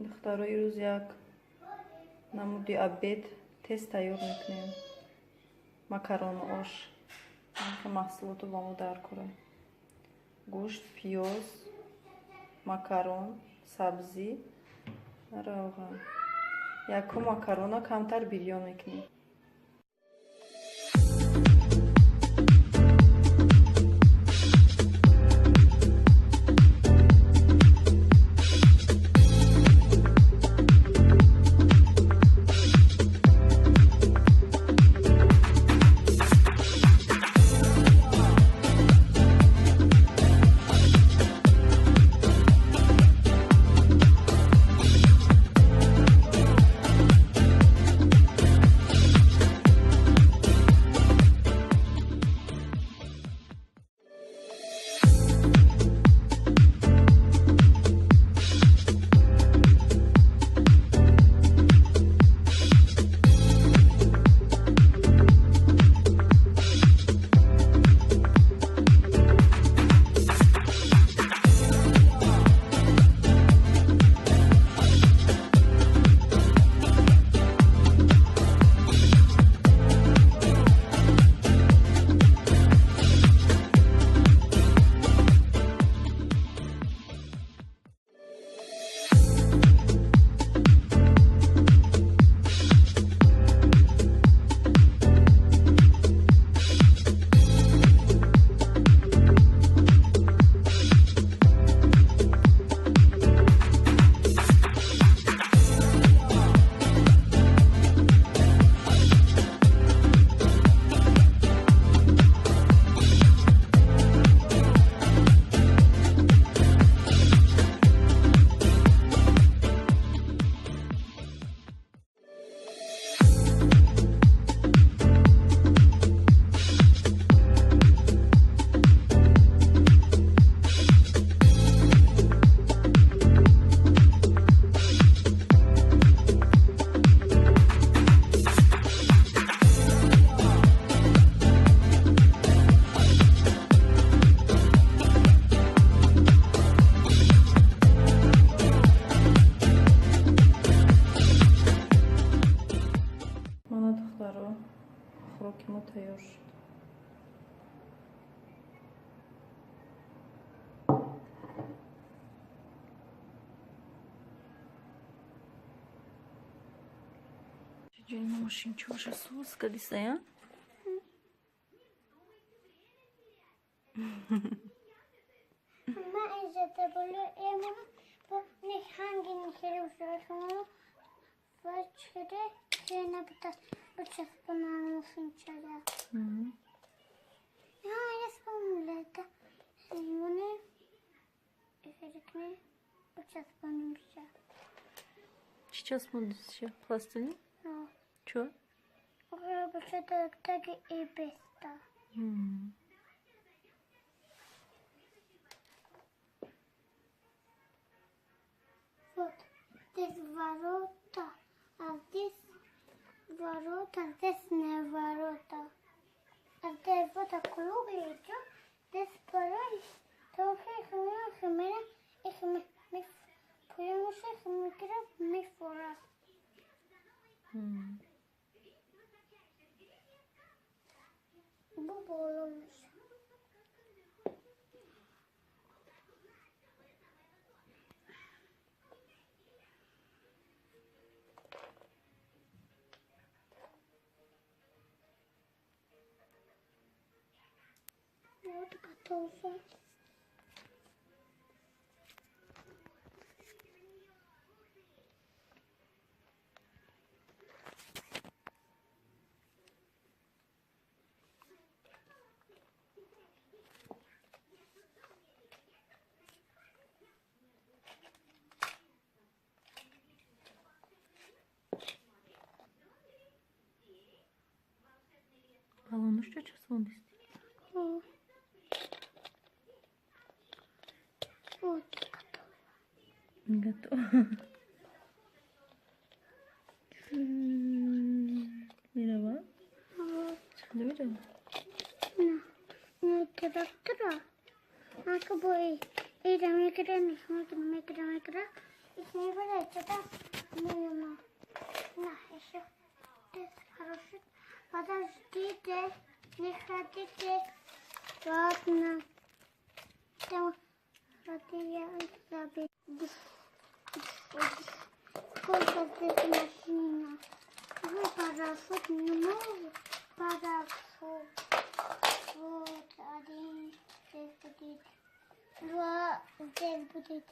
Второй روز یک намуди обед тест тайёр мекунем. Макарон ош. Маҳсулоту ба мо даркора. Гӯшт, пиёз, макарон, сабзӣ, равған. Якум макарона камтар бирён мекунем. Хӯроки мо тайёр шуд. Чуҷои мошинчи оша соус кадисая? Mamma izledi böyle eminim bu ne hangi kere uğraşıyor ve çıkıdı yerine bir tas bıçak bunalmasın içeri. Ya resmimlerde bunu efekne bıçak bunalmışlar. Сейчас мы сейчас пластилин? Чё? Бıçak da и беста. Вот здесь ворота, а здесь ворота, здесь не ворота. А здесь вот круглый, здесь пароль, только их мы понимаешь, их мы фора. Bu olmuş. Вот готово. Баллон что часом Вот готово. Готово. Merhaba. Sen de öyle mi? Ne traktör? Aku boy. İyi de mikro. İsmi böyle это мимо. На, еще. Хорошо. Подождите, не ходите. Ладно. Там, вот я забыл. Сколько здесь машина? Вы парашют не могу. Парашют. Вот, один здесь будет. Два здесь будет.